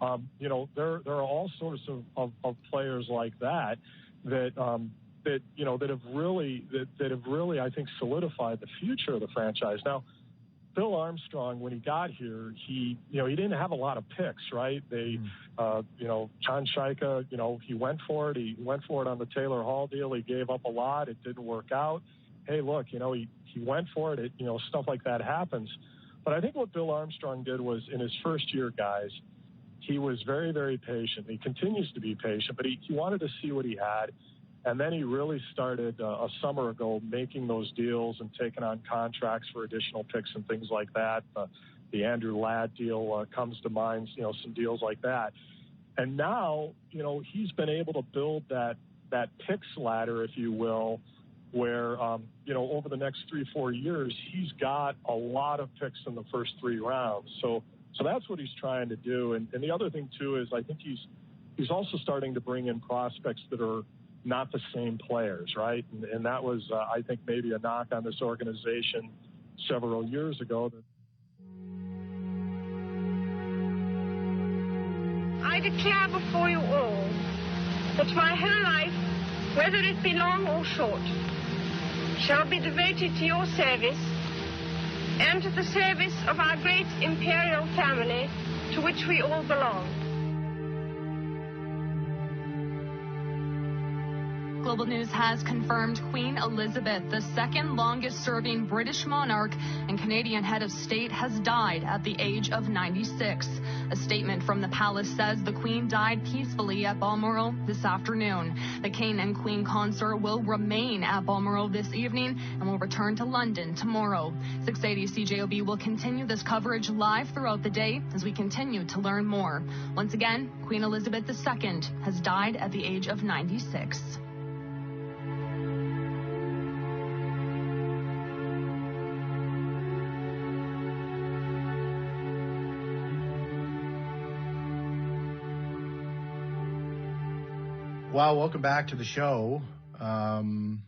There are all sorts of players like that that have really, I think, solidified the future of the franchise. Now, Bill Armstrong, when he got here, he didn't have a lot of picks, right? John Shaika, he went for it. He went for it on the Taylor Hall deal. He gave up a lot. It didn't work out. Hey, look, he went for it. Stuff like that happens. But I think what Bill Armstrong did was, in his first year, guys, he was very, very patient. He continues to be patient, but he wanted to see what he had. And then he really started a summer ago making those deals and taking on contracts for additional picks and things like that. The Andrew Ladd deal comes to mind, some deals like that. And now, he's been able to build that picks ladder, if you will, where, over the next 3-4 years, he's got a lot of picks in the first 3 rounds. So that's what he's trying to do. And the other thing, too, is I think he's also starting to bring in prospects that are not the same players, right? And that was, I think, maybe a knock on this organization several years ago. I declare before you all that my whole life, whether it be long or short, shall be devoted to your service and to the service of our great imperial family to which we all belong. Global News has confirmed Queen Elizabeth, the second longest-serving British monarch and Canadian head of state, has died at the age of 96. A statement from the palace says the Queen died peacefully at Balmoral this afternoon. The King and Queen consort will remain at Balmoral this evening and will return to London tomorrow. 680 CJOB will continue this coverage live throughout the day as we continue to learn more. Once again, Queen Elizabeth II has died at the age of 96. Well, welcome back to the show. We're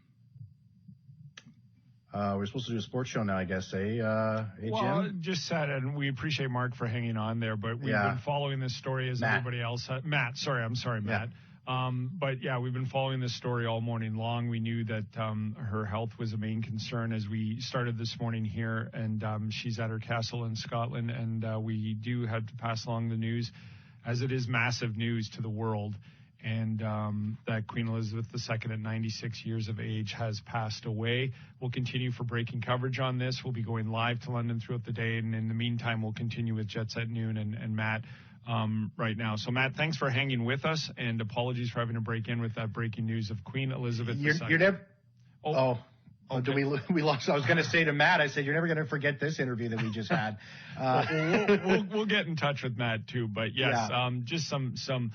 supposed to do a sports show now, I guess, Jim? Well, just said, and we appreciate Mark for hanging on there, but we've been following this story as everybody else. Matt, sorry, Matt. But yeah, we've been following this story all morning long. We knew that her health was a main concern as we started this morning here, and she's at her castle in Scotland, and we do have to pass along the news, as it is massive news to the world. And that Queen Elizabeth II at 96 years of age has passed away. We'll continue for breaking coverage on this. We'll be going live to London throughout the day. And in the meantime, we'll continue with Jet Set Noon and Matt right now. So, Matt, thanks for hanging with us. And apologies for having to break in with that breaking news of Queen Elizabeth II. You're never... Okay. We lost. I was going to say to Matt, I said, you're never going to forget this interview that we just had. We'll get in touch with Matt, too. But, yes, just some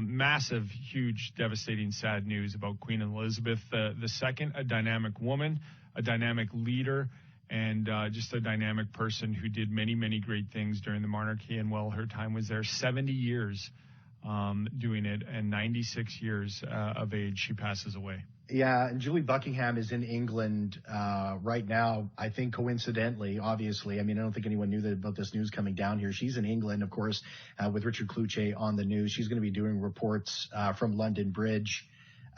massive, huge, devastating, sad news about Queen Elizabeth II, a dynamic woman, a dynamic leader, and just a dynamic person who did many, many great things during the monarchy. And while her time was there, 70 years doing it, and 96 years of age, she passes away. Yeah, and Julie Buckingham is in England right now, I think coincidentally, obviously. I mean, I don't think anyone knew about this news coming down here. She's in England, of course, with Richard Kluche on the news. She's going to be doing reports from London Bridge,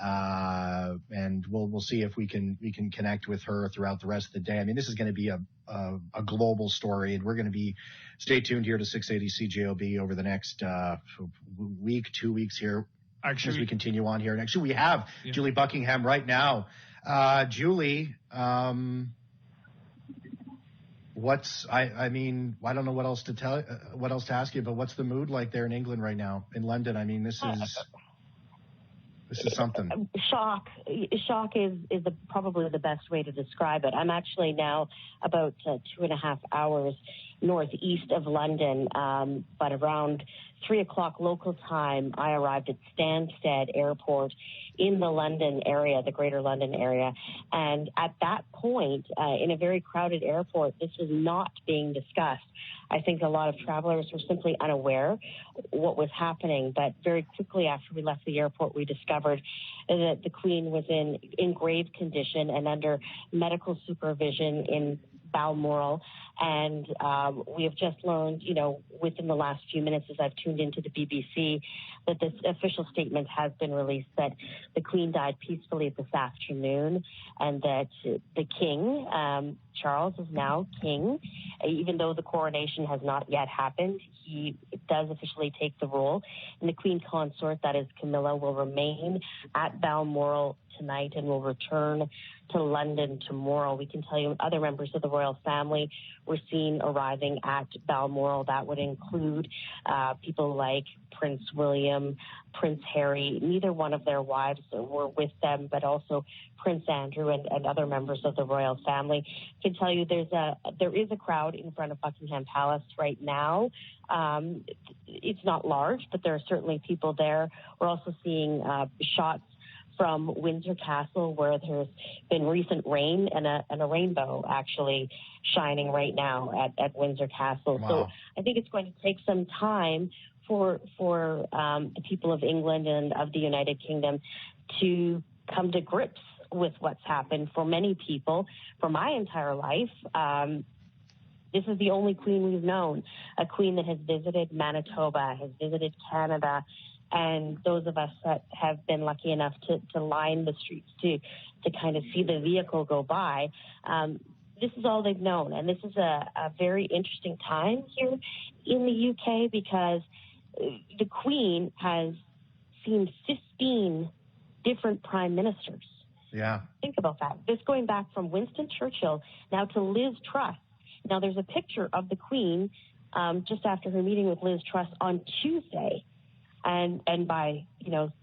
and we'll see if we can connect with her throughout the rest of the day. I mean, this is going to be a global story, and we're going to be stay tuned here to 680 CJOB over the next week, 2 weeks here. Actually, as we continue on here. And actually, we have Julie Buckingham right now. Julie, I mean, I don't know what else to ask you, but what's the mood like there in England right now, in London? I mean, this is something. Shock is probably the best way to describe it. I'm actually now about 2.5 hours northeast of London, but around 3 o'clock local time, I arrived at Stansted Airport in the London area, the Greater London area. And at that point, in a very crowded airport, this was not being discussed. I think a lot of travelers were simply unaware what was happening. But very quickly after we left the airport, we discovered that the Queen was in grave condition and under medical supervision in Balmoral. And we have just learned, within the last few minutes as I've tuned into the BBC, that this official statement has been released that the Queen died peacefully this afternoon, and that the King, Charles, is now King. Even though the coronation has not yet happened, he does officially take the role. And the Queen Consort, that is Camilla, will remain at Balmoral tonight and will return to London tomorrow. We can tell you other members of the royal family were seen arriving at Balmoral. That would include people like Prince William, Prince Harry. Neither one of their wives were with them, but also Prince Andrew and other members of the royal family. I can tell you there is a crowd in front of Buckingham Palace right now. It's not large, but there are certainly people there. We're also seeing shots from Windsor Castle, where there's been recent rain and a rainbow actually shining right now at Windsor Castle. Wow. So I think it's going to take some time for the people of England and of the United Kingdom to come to grips with what's happened. For many people, for my entire life, this is the only queen we've known, a queen that has visited Manitoba, has visited Canada, and those of us that have been lucky enough to line the streets to kind of see the vehicle go by, this is all they've known. And this is a very interesting time here in the UK because the Queen has seen 15 different prime ministers. Yeah. Think about that. This going back from Winston Churchill now to Liz Truss. Now, there's a picture of the Queen just after her meeting with Liz Truss on Tuesday. And by,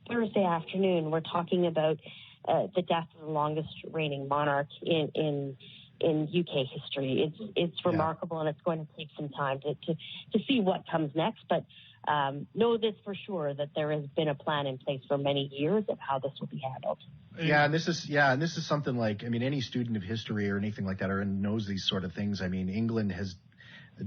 Thursday afternoon, we're talking about the death of the longest reigning monarch in UK history. It's remarkable, and it's going to take some time to see what comes next. But know this for sure, that there has been a plan in place for many years of how this will be handled. Yeah, and this is something like, any student of history or anything like that or knows these sort of things. England has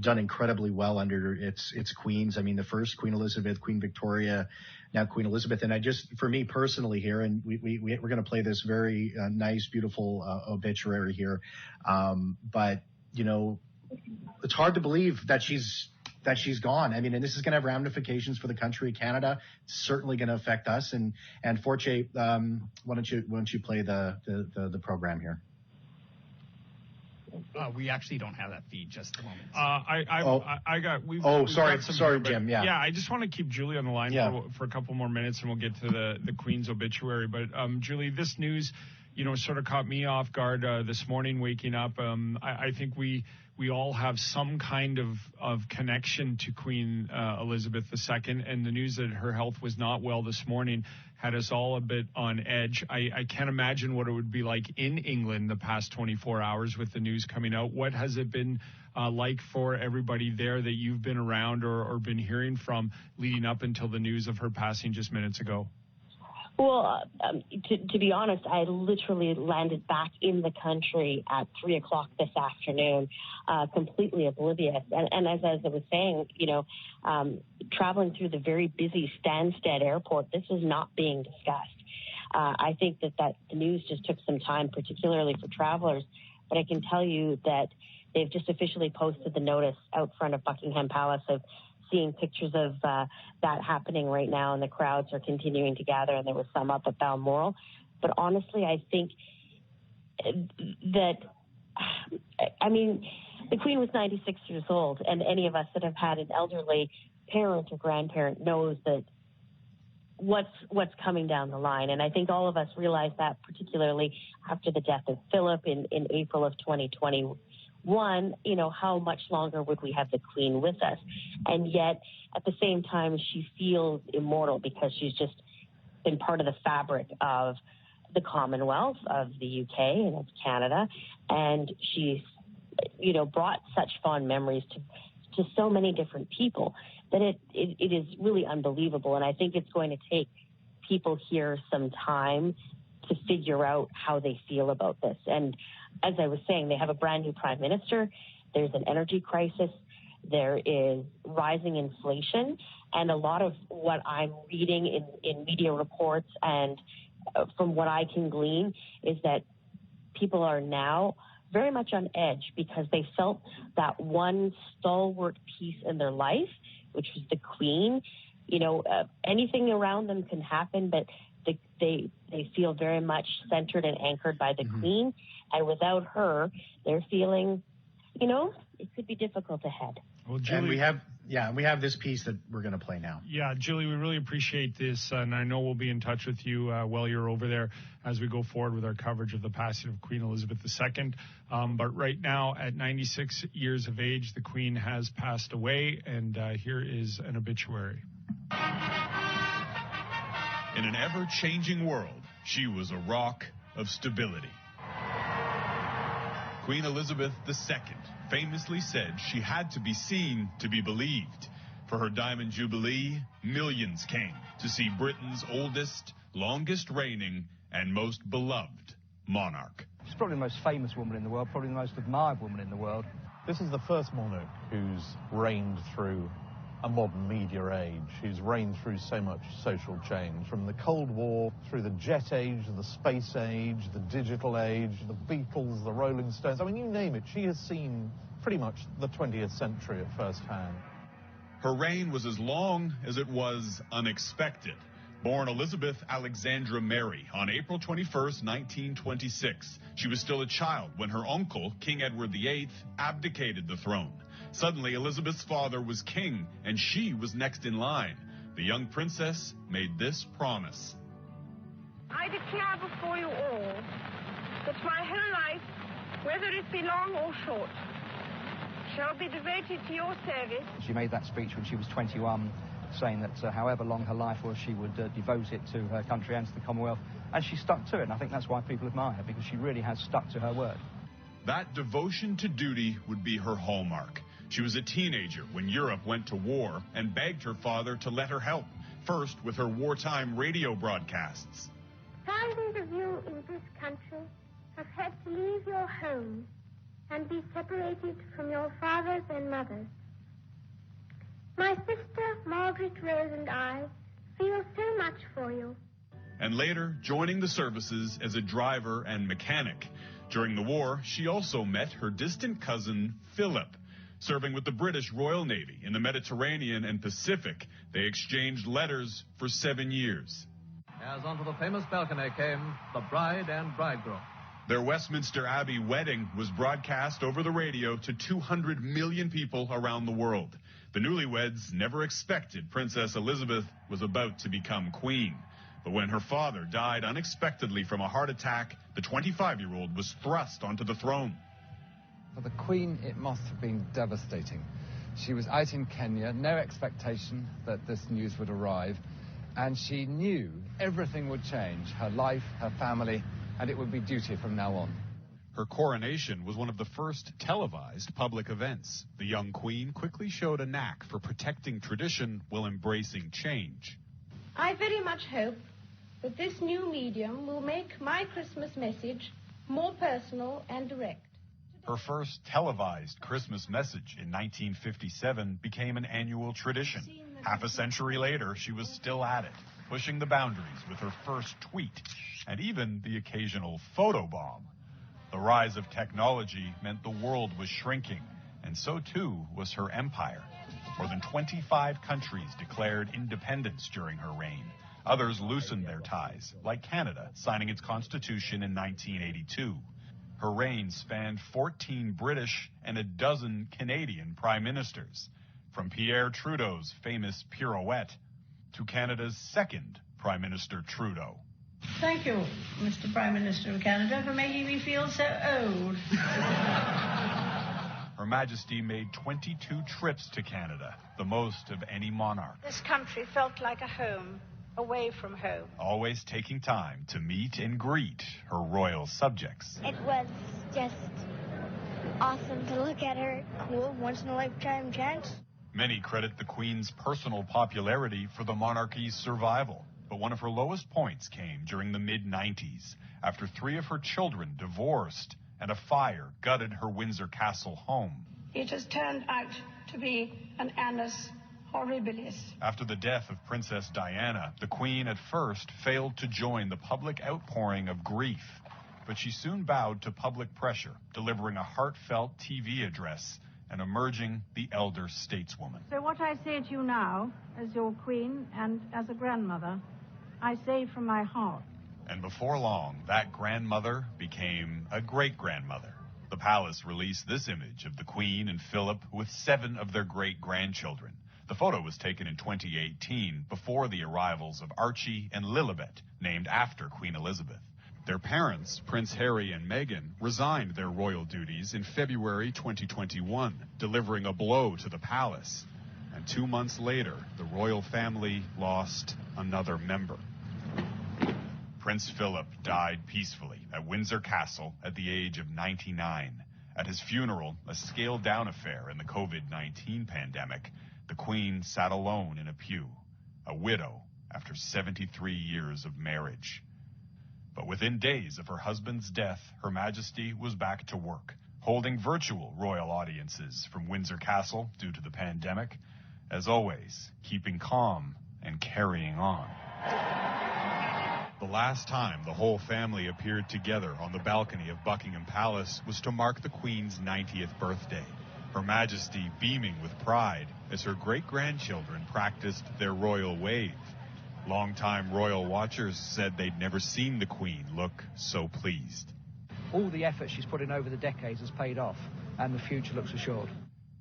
done incredibly well under its queens. The first Queen Elizabeth, Queen Victoria, now Queen Elizabeth. And for me personally here, and we're going to play this very nice, beautiful obituary here. But it's hard to believe that she's gone. And this is going to have ramifications for the country, Canada. It's certainly going to affect us. And Forche, why don't you play the program here? We actually don't have that feed. Just a moment. Sorry, Jim. Yeah. I just want to keep Julie on the line for a couple more minutes, and we'll get to the Queen's obituary. But Julie, this news, sort of caught me off guard this morning, waking up. I think we all have some kind of connection to Queen Elizabeth II, and the news that her health was not well this morning had us all a bit on edge. I can't imagine what it would be like in England the past 24 hours with the news coming out. What has it been like for everybody there that you've been around or been hearing from leading up until the news of her passing just minutes ago? Well, to be honest, I literally landed back in the country at 3 o'clock this afternoon, completely oblivious. And as I was saying, traveling through the very busy Stansted Airport, this was not being discussed. I think that the news just took some time, particularly for travelers. But I can tell you that they've just officially posted the notice out front of Buckingham Palace of seeing pictures of that happening right now, and the crowds are continuing to gather, and there was some up at Balmoral. But honestly, I think that, the Queen was 96 years old, and any of us that have had an elderly parent or grandparent knows that what's coming down the line. And I think all of us realize that, particularly after the death of Philip in April of 2021, how much longer would we have the Queen with us? And yet, at the same time, she feels immortal because she's just been part of the fabric of the Commonwealth, of the UK and of Canada. And she's, brought such fond memories to so many different people that it is really unbelievable. And I think it's going to take people here some time to figure out how they feel about this. And as I was saying, they have a brand new prime minister. There's an energy crisis. There is rising inflation. And a lot of what I'm reading in media reports and from what I can glean is that people are now very much on edge because they felt that one stalwart piece in their life, which was the Queen. Anything around them can happen, but they feel very much centered and anchored by the Queen. And without her, they're feeling, it could be difficult ahead. Well, Julie, and we have this piece that we're going to play now. Yeah, Julie, we really appreciate this, and I know we'll be in touch with you while you're over there as we go forward with our coverage of the passing of Queen Elizabeth II. But right now, at 96 years of age, the Queen has passed away, and here is an obituary. In an ever-changing world, she was a rock of stability. Queen Elizabeth II famously said she had to be seen to be believed. For her Diamond Jubilee, millions came to see Britain's oldest, longest reigning, and most beloved monarch. She's probably the most famous woman in the world, probably the most admired woman in the world. This is the first monarch who's reigned through a modern media age, who's reigned through so much social change, from the Cold War through the jet age, the space age, the digital age, the Beatles, the Rolling Stones. I mean, you name it, she has seen pretty much the 20th century at first hand. Her reign was as long as it was unexpected. Born Elizabeth Alexandra Mary on April 21st, 1926. She was still a child when her uncle, King Edward VIII, abdicated the throne. Suddenly, Elizabeth's father was king, and she was next in line. The young princess made this promise. I declare before you all that my whole life, whether it be long or short, shall be devoted to your service. She made that speech when she was 21, saying that however long her life was, she would devote it to her country and to the Commonwealth, and she stuck to it, and I think that's why people admire her, because she really has stuck to her word. That devotion to duty would be her hallmark. She was a teenager when Europe went to war and begged her father to let her help, first with her wartime radio broadcasts. Thousands of you in this country have had to leave your homes and be separated from your fathers and mothers. My sister, Margaret Rose, and I feel so much for you. And later, joining the services as a driver and mechanic. During the war, she also met her distant cousin, Philip. Serving with the British Royal Navy in the Mediterranean and Pacific, they exchanged letters for 7 years. As onto the famous balcony came the bride and bridegroom. Their Westminster Abbey wedding was broadcast over the radio to 200 million people around the world. The newlyweds never expected Princess Elizabeth was about to become queen. But when her father died unexpectedly from a heart attack, the 25-year-old was thrust onto the throne. For the Queen, it must have been devastating. She was out in Kenya, no expectation that this news would arrive, and she knew everything would change, her life, her family, and it would be duty from now on. Her coronation was one of the first televised public events. The young queen quickly showed a knack for protecting tradition while embracing change. I very much hope that this new medium will make my Christmas message more personal and direct. Her first televised Christmas message in 1957 became an annual tradition. Half a century later, she was still at it, pushing the boundaries with her first tweet and even the occasional photobomb. The rise of technology meant the world was shrinking, and so too was her empire. More than 25 countries declared independence during her reign. Others loosened their ties, like Canada, signing its constitution in 1982. Her reign spanned 14 British and a dozen Canadian prime ministers, from Pierre Trudeau's famous pirouette to Canada's second Prime Minister Trudeau. Thank you, Mr. Prime Minister of Canada, for making me feel so old. Her Majesty made 22 trips to Canada, the most of any monarch. This country felt like a home, away from home. Always taking time to meet and greet her royal subjects. It was just awesome to look at her. Cool, once-in-a-lifetime chance. Many credit the Queen's personal popularity for the monarchy's survival. But one of her lowest points came during the mid-90s, after 3 of her children divorced and a fire gutted her Windsor Castle home. It has turned out to be an annus horribilis. After the death of Princess Diana, the Queen at first failed to join the public outpouring of grief. but she soon bowed to public pressure, delivering a heartfelt TV address and emerging the elder stateswoman. So what I say to you now, as your queen and as a grandmother, I say from my heart. And before long, that grandmother became a great-grandmother. The palace released this image of the Queen and Philip with 7 of their great-grandchildren. The photo was taken in 2018, before the arrivals of Archie and Lilibet, named after Queen Elizabeth. Their parents, Prince Harry and Meghan, resigned their royal duties in February 2021, delivering a blow to the palace. And 2 months later, the royal family lost another member. Prince Philip died peacefully at Windsor Castle at the age of 99. At his funeral, a scaled-down affair in the COVID-19 pandemic, the Queen sat alone in a pew, a widow after 73 years of marriage. But within days of her husband's death, Her Majesty was back to work, holding virtual royal audiences from Windsor Castle due to the pandemic. As always, keeping calm and carrying on. The last time the whole family appeared together on the balcony of Buckingham Palace was to mark the Queen's 90th birthday. Her Majesty beaming with pride as her great-grandchildren practiced their royal wave. Longtime royal watchers said they'd never seen the Queen look so pleased. All the effort she's put in over the decades has paid off, and the future looks assured.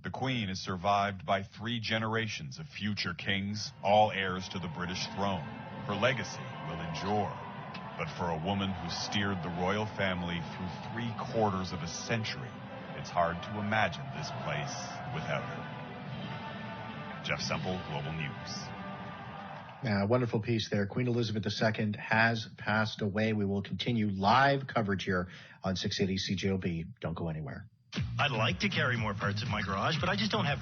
The Queen is survived by 3 generations of future kings, all heirs to the British throne. Her legacy will endure. But for a woman who steered the royal family through 3/4 of a century, it's hard to imagine this place without her. Jeff Semple, Global News. Wonderful piece there. Queen Elizabeth II has passed away. We will continue live coverage here on 680 CJOB. Don't go anywhere. I'd like to carry more parts in my garage, but I just don't have